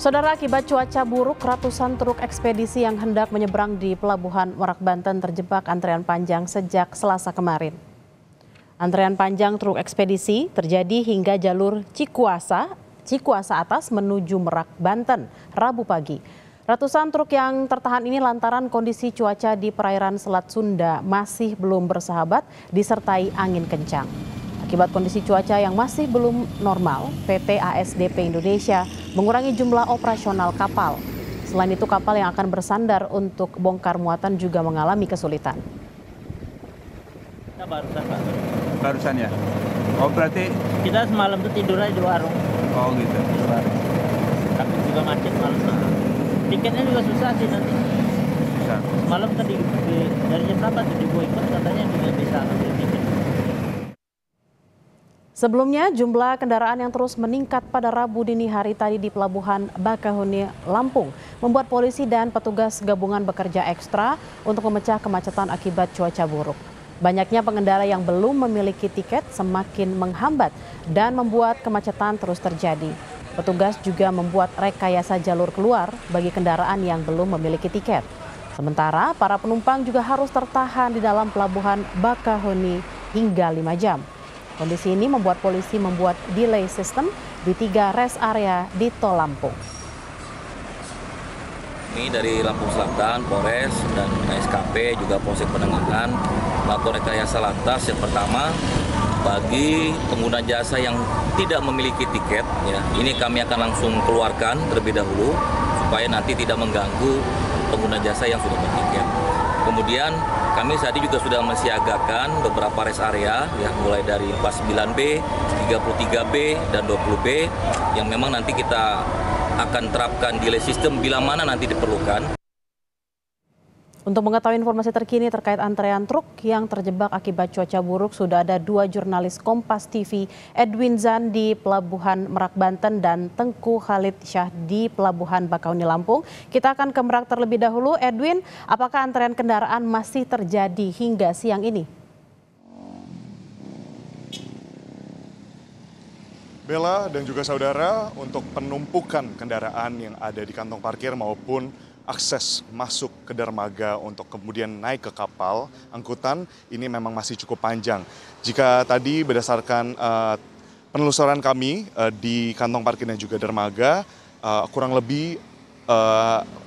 Saudara, akibat cuaca buruk, ratusan truk ekspedisi yang hendak menyeberang di Pelabuhan Merak, Banten terjebak antrean panjang sejak Selasa kemarin. Antrean panjang truk ekspedisi terjadi hingga jalur Cikuasa atas menuju Merak, Banten, Rabu pagi. Ratusan truk yang tertahan ini lantaran kondisi cuaca di perairan Selat Sunda masih belum bersahabat disertai angin kencang. Akibat kondisi cuaca yang masih belum normal, PT ASDP Indonesia mengurangi jumlah operasional kapal. Selain itu, kapal yang akan bersandar untuk bongkar muatan juga mengalami kesulitan. Kita barusan, Pak. Barusan ya? Oh, berarti Kita semalam tuh tidur aja di warung. oh gitu. Di warung. Tapi juga macet malam. Tiketnya juga susah sih nanti. Bisa. Semalam tadi dari jam berapa tuh di boykot katanya juga bisa ngambil tiket. Sebelumnya, jumlah kendaraan yang terus meningkat pada Rabu dini hari tadi di Pelabuhan Bakahuni, Lampung, membuat polisi dan petugas gabungan bekerja ekstra untuk memecah kemacetan akibat cuaca buruk. Banyaknya pengendara yang belum memiliki tiket semakin menghambat dan membuat kemacetan terus terjadi. Petugas juga membuat rekayasa jalur keluar bagi kendaraan yang belum memiliki tiket. Sementara para penumpang juga harus tertahan di dalam Pelabuhan Bakahuni hingga 5 jam. Kondisi ini membuat polisi membuat delay system di 3 rest area di Tol Lampung. Kami dari Lampung Selatan, Polres, dan SKP juga Polsek Penanganan melakukan rekayasa lantas. Yang pertama, bagi pengguna jasa yang tidak memiliki tiket, ya, ini kami akan langsung keluarkan terlebih dahulu supaya nanti tidak mengganggu pengguna jasa yang sudah bertiket. Kemudian kami saat ini juga sudah mensiagakan beberapa rest area, ya, mulai dari 49B, 33B, dan 20B yang memang nanti kita akan terapkan delay system bila mana nanti diperlukan. Untuk mengetahui informasi terkini terkait antrean truk yang terjebak akibat cuaca buruk, sudah ada 2 jurnalis Kompas TV, Edwin Zan di Pelabuhan Merak, Banten, dan Tengku Khalid Syah di Pelabuhan Bakahuni, Lampung. Kita akan ke Merak terlebih dahulu. Edwin, apakah antrean kendaraan masih terjadi hingga siang ini? Bella dan juga saudara, untuk penumpukan kendaraan yang ada di kantong parkir maupun akses masuk ke dermaga untuk kemudian naik ke kapal angkutan ini memang masih cukup panjang. Jika tadi berdasarkan penelusuran kami di kantong parkir dan juga dermaga, kurang lebih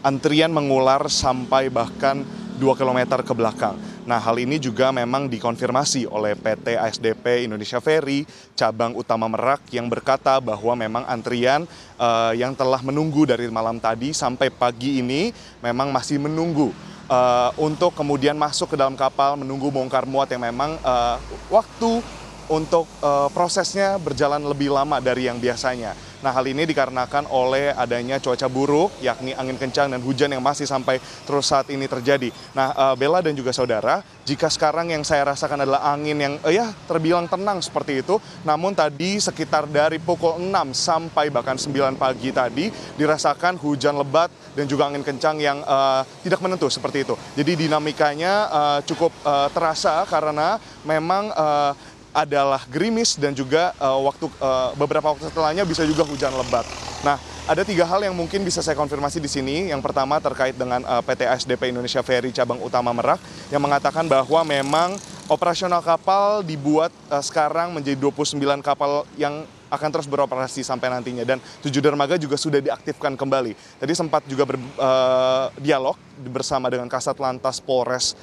antrian mengular sampai bahkan 2 km ke belakang. Nah, hal ini juga memang dikonfirmasi oleh PT ASDP Indonesia Ferry cabang utama Merak yang berkata bahwa memang antrian yang telah menunggu dari malam tadi sampai pagi ini memang masih menunggu untuk kemudian masuk ke dalam kapal, menunggu bongkar muat yang memang waktu untuk prosesnya berjalan lebih lama dari yang biasanya. Nah, hal ini dikarenakan oleh adanya cuaca buruk, yakni angin kencang dan hujan yang masih sampai terus saat ini terjadi. Nah, Bella dan juga saudara, jika sekarang yang saya rasakan adalah angin yang terbilang tenang seperti itu, namun tadi sekitar dari pukul 6 sampai bahkan 9 pagi tadi dirasakan hujan lebat dan juga angin kencang yang tidak menentu seperti itu. Jadi dinamikanya cukup terasa karena memang adalah gerimis dan juga beberapa waktu setelahnya bisa juga hujan lebat. Nah, ada 3 hal yang mungkin bisa saya konfirmasi di sini. Yang pertama terkait dengan PT ASDP Indonesia Ferry cabang utama Merak yang mengatakan bahwa memang operasional kapal dibuat sekarang menjadi 29 kapal yang akan terus beroperasi sampai nantinya, dan 7 dermaga juga sudah diaktifkan kembali. Tadi sempat juga berdialog bersama dengan Kasat Lantas Polres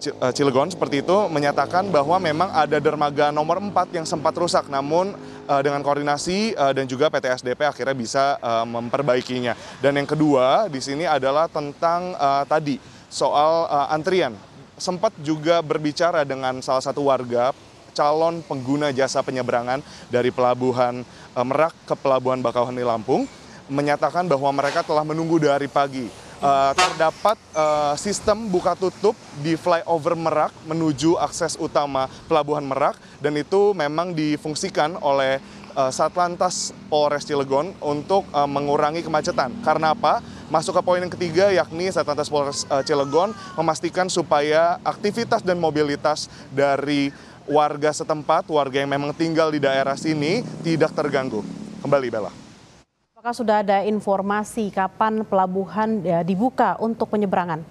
Cilegon seperti itu, menyatakan bahwa memang ada dermaga nomor 4 yang sempat rusak, namun dengan koordinasi dan juga PT ASDP akhirnya bisa memperbaikinya. Dan yang kedua di sini adalah tentang tadi soal antrian. Sempat juga berbicara dengan salah satu warga calon pengguna jasa penyeberangan dari Pelabuhan Merak ke Pelabuhan Bakahuni, Lampung, menyatakan bahwa mereka telah menunggu dari pagi. Terdapat sistem buka tutup di flyover Merak menuju akses utama Pelabuhan Merak, dan itu memang difungsikan oleh Satlantas Polres Cilegon untuk mengurangi kemacetan. Karena apa? Masuk ke poin yang ketiga, yakni Satlantas Polres Cilegon memastikan supaya aktivitas dan mobilitas dari warga setempat, warga yang memang tinggal di daerah sini tidak terganggu. Kembali, Bella. Apakah sudah ada informasi kapan pelabuhan dibuka untuk penyeberangan?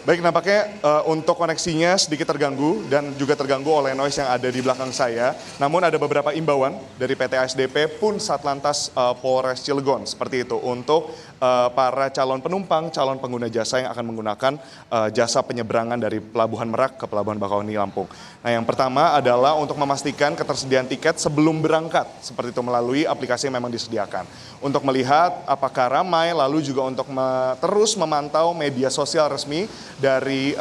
Baik, nampaknya untuk koneksinya sedikit terganggu dan juga terganggu oleh noise yang ada di belakang saya. Namun ada beberapa imbauan dari PT ASDP pun Satlantas Polres Cilegon seperti itu untuk para calon penumpang, calon pengguna jasa yang akan menggunakan jasa penyeberangan dari Pelabuhan Merak ke Pelabuhan Bakauheni Lampung. Nah, yang pertama adalah untuk memastikan ketersediaan tiket sebelum berangkat seperti itu melalui aplikasi yang memang disediakan. Untuk melihat apakah ramai, lalu juga untuk terus memantau media sosial resmi dari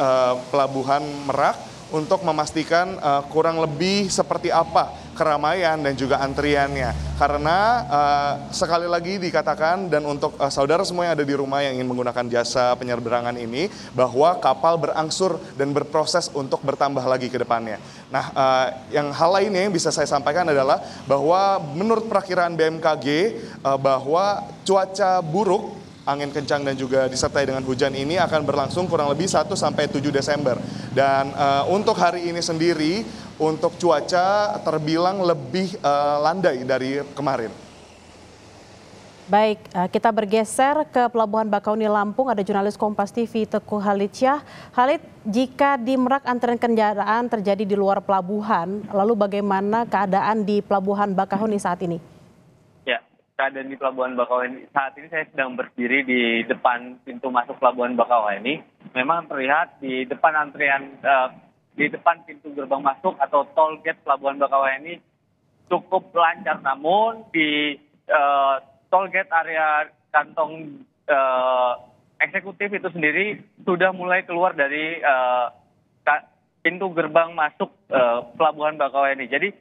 Pelabuhan Merak untuk memastikan kurang lebih seperti apa keramaian dan juga antriannya. Karena sekali lagi dikatakan dan untuk saudara semua yang ada di rumah yang ingin menggunakan jasa penyeberangan ini bahwa kapal berangsur dan berproses untuk bertambah lagi ke depannya. Nah, yang hal lainnya yang bisa saya sampaikan adalah bahwa menurut perakiraan BMKG bahwa cuaca buruk, angin kencang dan juga disertai dengan hujan ini akan berlangsung kurang lebih 1 sampai 7 Desember. Dan untuk hari ini sendiri, untuk cuaca terbilang lebih landai dari kemarin. Baik, kita bergeser ke Pelabuhan Bakauheni Lampung. Ada jurnalis Kompas TV Teguh Halitsyah. Halid, jika di Merak antrean kendaraan terjadi di luar pelabuhan, lalu bagaimana keadaan di Pelabuhan Bakauheni saat ini? Keadaan di Pelabuhan Bakauheni saat ini saya sedang berdiri di depan pintu masuk Pelabuhan Bakauheni. Memang terlihat di depan antrian di depan pintu gerbang masuk atau tol gate Pelabuhan Bakauheni cukup lancar, namun di tol gate area kantong eksekutif itu sendiri sudah mulai keluar dari pintu gerbang masuk Pelabuhan Bakauheni. Jadi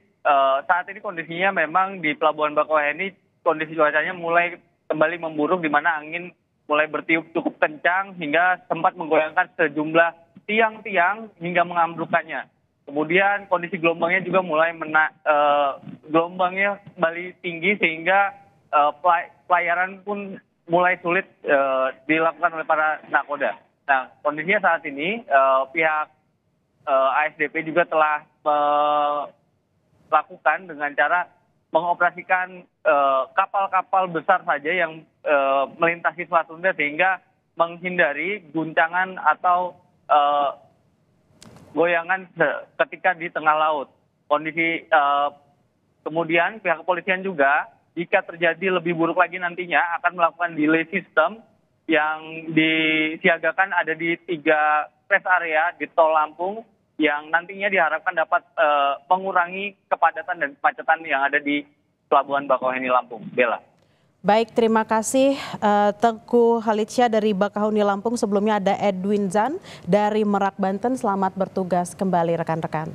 saat ini kondisinya memang di Pelabuhan Bakauheni kondisi cuacanya mulai kembali memburuk, di mana angin mulai bertiup cukup kencang hingga sempat menggoyangkan sejumlah tiang-tiang hingga mengambrukkannya. Kemudian kondisi gelombangnya juga mulai gelombangnya kembali tinggi sehingga pelayaran pun mulai sulit dilakukan oleh para nakoda. Nah, kondisinya saat ini pihak ASDP juga telah melakukan dengan cara mengoperasikan kapal-kapal besar saja yang melintasi Selat Sunda sehingga menghindari guncangan atau goyangan ketika di tengah laut. Kondisi kemudian pihak kepolisian juga jika terjadi lebih buruk lagi nantinya akan melakukan delay system yang disiagakan ada di 3 rest area di Tol Lampung yang nantinya diharapkan dapat mengurangi kepadatan dan kemacetan yang ada di Pelabuhan Bakauheni Lampung. Bella. Baik, terima kasih Teguh Halitsyah dari Bakauheni Lampung. Sebelumnya ada Edwin Zan dari Merak, Banten. Selamat bertugas kembali rekan-rekan.